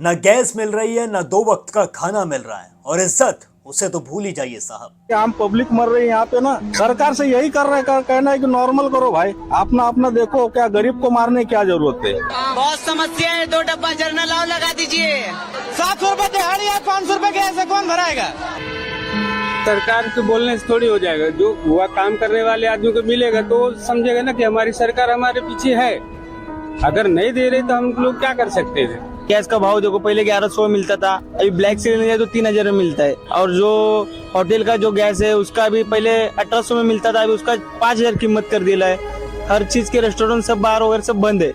ना गैस मिल रही है, ना दो वक्त का खाना मिल रहा है, और इज्जत उसे तो भूल ही जाइए साहब। आम पब्लिक मर रही है यहाँ पे ना। सरकार से यही कर रहे कहना है कि नॉर्मल करो भाई, अपना अपना देखो, क्या गरीब को मारने की क्या जरूरत है। बहुत समस्या है, 2 डब्बा जर्नल लाओ लगा दीजिए। 700 रुपए दिहाड़ी है, 500 रुपए गैस है, कौन भराएगा? सरकार के बोलने से थोड़ी हो जाएगा। जो हुआ काम करने वाले आदमी को मिलेगा तो समझेगा ना कि हमारी सरकार हमारे पीछे है। अगर नहीं दे रही तो हम लोग क्या कर सकते थे। गैस का भाव देखो, पहले 1100 में मिलता था, अभी ब्लैक सिलेंडर है तो 3000 में मिलता है। और जो होटल का जो गैस है उसका भी पहले 1800 में मिलता था, अभी उसका 5000 कीमत कर दिया है। हर चीज के रेस्टोरेंट सब बार वगैरह सब बंद है।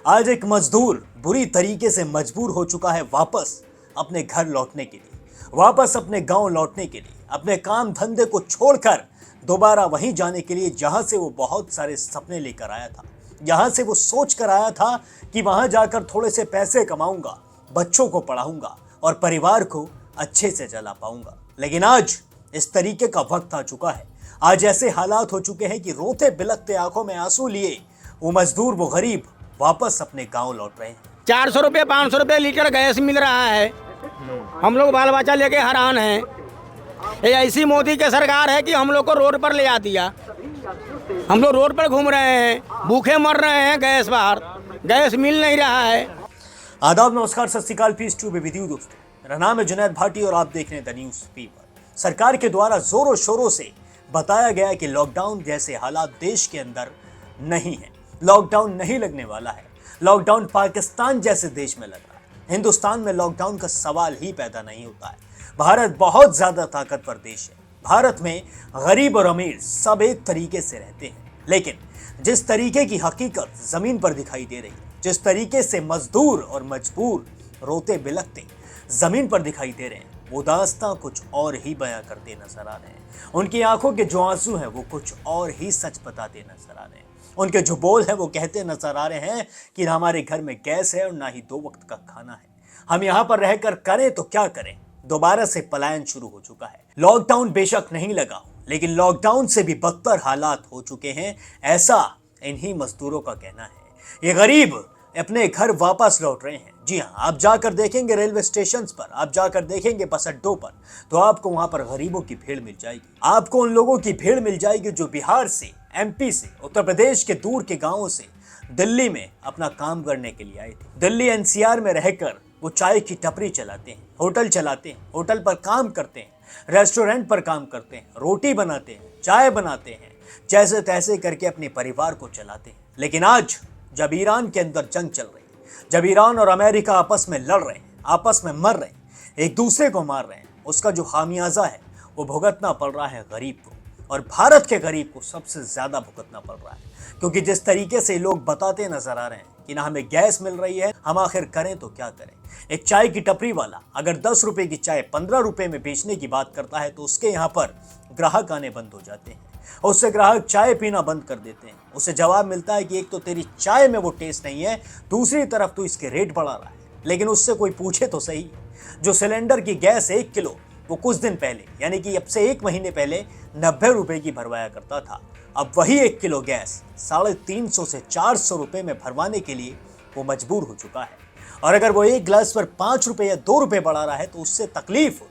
आज एक मजदूर बुरी तरीके से मजबूर हो चुका है वापस अपने घर लौटने के लिए, वापस अपने गांव लौटने के लिए, अपने काम धंधे को छोड़कर दोबारा वहीं जाने के लिए जहां से वो बहुत सारे सपने लेकर आया था, जहां से वो सोच कर आया था कि वहां जाकर थोड़े से पैसे कमाऊंगा, बच्चों को पढ़ाऊंगा और परिवार को अच्छे से चला पाऊंगा। लेकिन आज इस तरीके का वक्त आ चुका है, आज ऐसे हालात हो चुके हैं कि रोते बिलखते आंखों में आंसू लिए वो मजदूर, वो गरीब वापस अपने गांव लौट रहे हैं। 400 रुपये 500 रुपये लीटर गैस मिल रहा है, हम लोग बाल बच्चा लेके हैरान हैं। ये ऐसी मोदी की सरकार है कि हम लोग को रोड पर ले आ दिया। हम लोग रोड पर घूम रहे हैं, भूखे मर रहे हैं, गैस बाहर गैस मिल नहीं रहा है। आदाब, नमस्कार, सत श्री अकाल, पीस ट्यूब विद यू दोस्तों। मेरा नाम है जुनैद भाटी और आप देख रहे हैं द न्यूज़ पेपर। सरकार के द्वारा जोरों शोरों से बताया गया कि लॉकडाउन जैसे हालात देश के अंदर नहीं है, लॉकडाउन नहीं लगने वाला है। लॉकडाउन पाकिस्तान जैसे देश में लग रहा है, हिंदुस्तान में लॉकडाउन का सवाल ही पैदा नहीं होता है। भारत बहुत ज्यादा ताकतवर देश है। भारत में गरीब और अमीर सब एक तरीके से रहते हैं, लेकिन जिस तरीके की हकीकत जमीन पर दिखाई दे रही है, जिस तरीके से मजदूर और मजबूर रोते बिलखते जमीन पर दिखाई दे रहे हैं, वो दास्तां कुछ और ही बयां करते नजर आ रहे हैं। उनकी आंखों के जो आंसू हैं वो कुछ और ही सच बताते नजर आ रहे हैं। उनके जो बोल हैं वो कहते नजर आ रहे हैं कि ना हमारे घर में गैस है और ना ही 2 वक्त का खाना है। हम यहाँ पर रहकर करें तो क्या करें। दोबारा से पलायन शुरू हो चुका है। लॉकडाउन बेशक नहीं लगा, लेकिन लॉकडाउन से भी बदतर हालात हो चुके हैं, ऐसा इन्हीं मजदूरों का कहना है। ये गरीब अपने घर वापस लौट रहे हैं। जी हाँ, आप जाकर देखेंगे रेलवे स्टेशन पर, आप जाकर देखेंगे बस अड्डों पर, तो आपको वहां पर गरीबों की भीड़ मिल जाएगी। आपको उन लोगों की भीड़ मिल जाएगी जो बिहार से, MP से, उत्तर प्रदेश के दूर के गांवों से दिल्ली में अपना काम करने के लिए आए थे। दिल्ली NCR में रहकर वो चाय की टपरी चलाते हैं, होटल चलाते हैं, होटल पर काम करते हैं, रेस्टोरेंट पर काम करते हैं, रोटी बनाते हैं, चाय बनाते हैं, जैसे तैसे करके अपने परिवार को चलाते हैं। लेकिन आज जब ईरान के अंदर जंग चल रही है, जब ईरान और अमेरिका आपस में लड़ रहे हैं, आपस में मर रहे हैं, एक दूसरे को मार रहे हैं, उसका जो खामियाजा है वो भुगतना पड़ रहा है गरीब को। और भारत के गरीब को सबसे ज्यादा भुगतना पड़ रहा है, क्योंकि जिस तरीके से लोग बताते नजर आ रहे हैं कि ना हमें गैस मिल रही है, हम आखिर करें तो क्या करें। एक चाय की टपरी वाला अगर 10 रुपए की चाय 15 रुपए में बेचने की बात करता है तो उसके यहाँ पर ग्राहक आने बंद हो जाते हैं, उससे ग्राहक चाय पीना बंद कर देते हैं। उसे जवाब मिलता है कि एक तो तेरी चाय में वो टेस्ट नहीं है, दूसरी तरफ तो इसके रेट बढ़ा रहा है। लेकिन उससे कोई पूछे तो सही, जो सिलेंडर की गैस 1 किलो वो कुछ दिन पहले, यानी कि अब से 1 महीने पहले 90 रुपए की भरवाया करता था, अब वही 1 किलो गैस 350 से 400 रुपए में भरवाने के लिए वो मजबूर हो चुका है। और अगर वो एक गिलास पर 5 रुपए या 2 रुपए बढ़ा रहा है तो उससे तकलीफ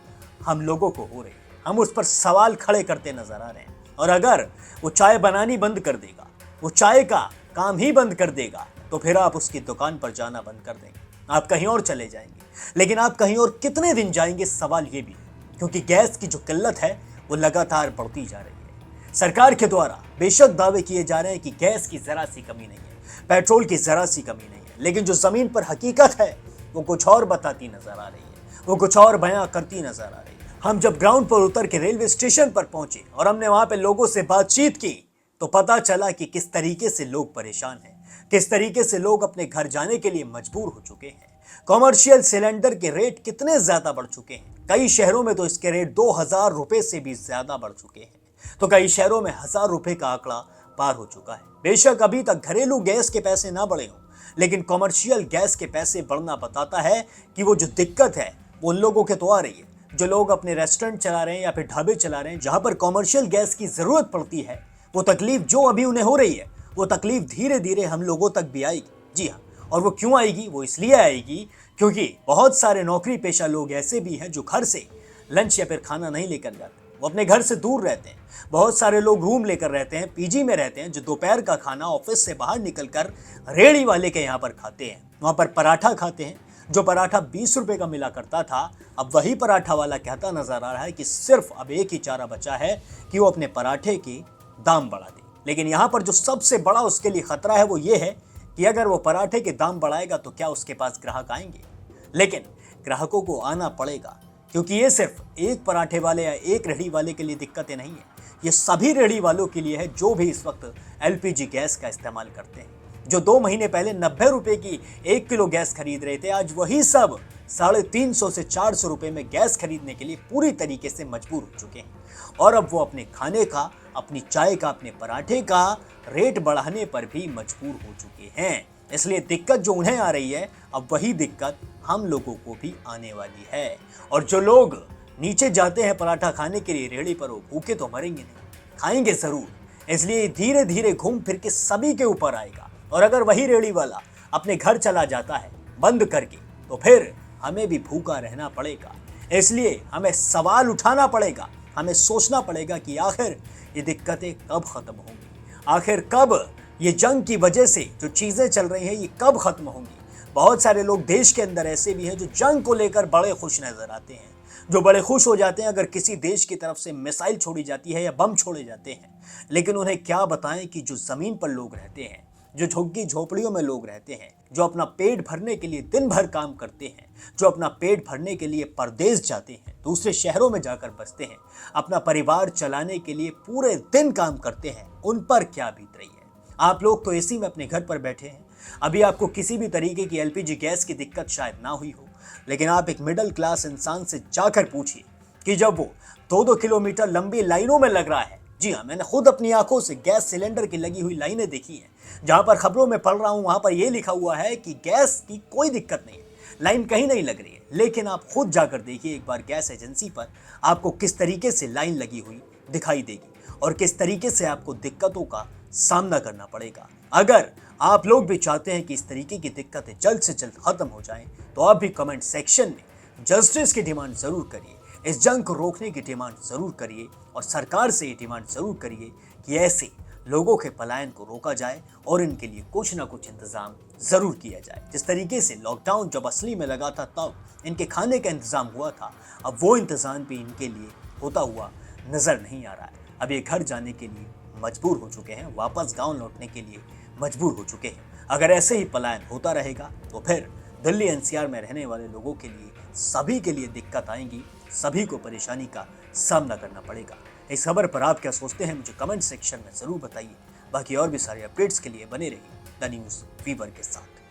हम लोगों को हो रही है। हम उस पर सवाल खड़े करते नजर आ रहे हैं। और अगर वो चाय बनानी बंद कर देगा, वो चाय का काम ही बंद कर देगा, तो फिर आप उसकी दुकान पर जाना बंद कर देंगे, आप कहीं और चले जाएंगे। लेकिन आप कहीं और कितने दिन जाएंगे, सवाल ये भी, क्योंकि गैस की जो किल्लत है वो लगातार बढ़ती जा रही है। सरकार के द्वारा बेशक दावे किए जा रहे हैं कि गैस की जरा सी कमी नहीं है, पेट्रोल की जरा सी कमी नहीं है, लेकिन जो जमीन पर हकीकत है वो कुछ और बताती नजर आ रही है, वो कुछ और बयां करती नजर आ रही है। हम जब ग्राउंड पर उतर के रेलवे स्टेशन पर पहुंचे और हमने वहां पे लोगों से बातचीत की तो पता चला कि किस तरीके से लोग परेशान हैं, किस तरीके से लोग अपने घर जाने के लिए मजबूर हो चुके हैं। कॉमर्शियल सिलेंडर के रेट कितने ज्यादा बढ़ चुके हैं, कई शहरों में तो इसके रेट 2000 रुपए से भी ज्यादा बढ़ चुके हैं, तो कई शहरों में 1000 रुपए का आंकड़ा पार हो चुका है। बेशक अभी तक घरेलू गैस के पैसे ना बढ़े हों, लेकिन कॉमर्शियल गैस के पैसे बढ़ना बताता है कि वो जो दिक्कत है वो उन लोगों के तो आ रही है जो लोग अपने रेस्टोरेंट चला रहे हैं या फिर ढाबे चला रहे हैं, जहां पर कॉमर्शियल गैस की जरूरत पड़ती है। वो तकलीफ जो अभी उन्हें हो रही है, वो तकलीफ धीरे धीरे हम लोगों तक भी आएगी। जी हाँ, और वो क्यों आएगी, वो इसलिए आएगी क्योंकि बहुत सारे नौकरी पेशा लोग ऐसे भी हैं जो घर से लंच या फिर खाना नहीं लेकर जाते, वो अपने घर से दूर रहते हैं। बहुत सारे लोग रूम लेकर रहते हैं, पीजी में रहते हैं, जो दोपहर का खाना ऑफिस से बाहर निकलकर रेहड़ी वाले के यहाँ पर खाते हैं। वहाँ पर पराठा खाते हैं, जो पराठा 20 रुपए का मिला करता था, अब वही पराठा वाला कहता नजर आ रहा है कि सिर्फ अब एक ही चारा बचा है कि वो अपने पराठे के दाम बढ़ा दे। लेकिन यहाँ पर जो सबसे बड़ा उसके लिए खतरा है वो ये है कि अगर वो पराठे के दाम बढ़ाएगा तो क्या उसके पास ग्राहक आएंगे? लेकिन ग्राहकों को आना पड़ेगा, क्योंकि ये सिर्फ एक पराठे वाले या एक रेहड़ी वाले के लिए दिक्कतें नहीं है, ये सभी रेहड़ी वालों के लिए है जो भी इस वक्त एलपीजी गैस का इस्तेमाल करते हैं। जो 2 महीने पहले 90 रुपए की 1 किलो गैस खरीद रहे थे, आज वही सब 350 से 400 रुपए में गैस खरीदने के लिए पूरी तरीके से मजबूर हो चुके हैं। और अब वो अपने खाने का, अपनी चाय का, अपने पराठे का रेट बढ़ाने पर भी मजबूर हो चुके हैं। इसलिए दिक्कत जो उन्हें आ रही है, अब वही दिक्कत हम लोगों को भी आने वाली है। और जो लोग नीचे जाते हैं पराठा खाने के लिए रेहड़ी पर, वो भूखे तो मरेंगे नहीं, खाएंगे जरूर। इसलिए धीरे धीरे घूम फिर के सभी के ऊपर आएगा। और अगर वही रेहड़ी वाला अपने घर चला जाता है बंद करके, तो फिर हमें भी भूखा रहना पड़ेगा। इसलिए हमें सवाल उठाना पड़ेगा, हमें सोचना पड़ेगा कि आखिर ये दिक्कतें कब खत्म होंगी, आखिर कब ये जंग की वजह से जो चीजें चल रही हैं ये कब खत्म होंगी। बहुत सारे लोग देश के अंदर ऐसे भी हैं जो जंग को लेकर बड़े खुश नजर आते हैं, जो बड़े खुश हो जाते हैं अगर किसी देश की तरफ से मिसाइल छोड़ी जाती है या बम छोड़े जाते हैं। लेकिन उन्हें क्या बताएं कि जो जमीन पर लोग रहते हैं, जो झुग्गी झोपड़ियों में लोग रहते हैं, जो अपना पेट भरने के लिए दिन भर काम करते हैं, जो अपना पेट भरने के लिए परदेश जाते हैं, दूसरे शहरों में जाकर बसते हैं, अपना परिवार चलाने के लिए पूरे दिन काम करते हैं, उन पर क्या बीत रही है। आप लोग तो एसी में अपने घर पर बैठे हैं, अभी आपको किसी भी तरीके की एलपीजी गैस की दिक्कत शायद ना हुई हो, लेकिन आप एक मिडिल क्लास इंसान से जाकर पूछिए कि जब वो 2-2 किलोमीटर लंबी लाइनों में लग रहा है, जी हाँ, मैंने खुद अपनी आंखों से गैस सिलेंडर की लगी हुई लाइनें देखी हैं, जहां पर खबरों में पढ़ रहा हूं वहां पर यह लिखा हुआ है कि गैस की कोई दिक्कत नहीं है, लाइन कहीं नहीं लग रही है। लेकिन आप खुद जाकर देखिए एक बार गैस एजेंसी पर, आपको किस तरीके से लाइन लगी हुई दिखाई देगी और किस तरीके से आपको दिक्कतों का सामना करना पड़ेगा। अगर आप लोग भी चाहते हैं कि इस तरीके की दिक्कतें जल्द से जल्द खत्म हो जाएं, तो आप भी कमेंट सेक्शन में जस्टिस की डिमांड जरूर करिए, इस जंग को रोकने की डिमांड जरूर करिए और सरकार से ये डिमांड जरूर करिए कि ऐसे लोगों के पलायन को रोका जाए और इनके लिए कुछ ना कुछ इंतजाम जरूर किया जाए। जिस तरीके से लॉकडाउन जब असली में लगा था तब इनके खाने का इंतजाम हुआ था, अब वो इंतजाम भी इनके लिए होता हुआ नजर नहीं आ रहा है। अब ये घर जाने के लिए मजबूर हो चुके हैं, वापस गाँव लौटने के लिए मजबूर हो चुके हैं। अगर ऐसे ही पलायन होता रहेगा तो फिर दिल्ली एनसीआर में रहने वाले लोगों के लिए, सभी के लिए दिक्कत आएंगी, सभी को परेशानी का सामना करना पड़ेगा। इस खबर पर आप क्या सोचते हैं मुझे कमेंट सेक्शन में जरूर बताइए। बाकी और भी सारे अपडेट्स के लिए बने रहिए द न्यूज़ फीवर के साथ।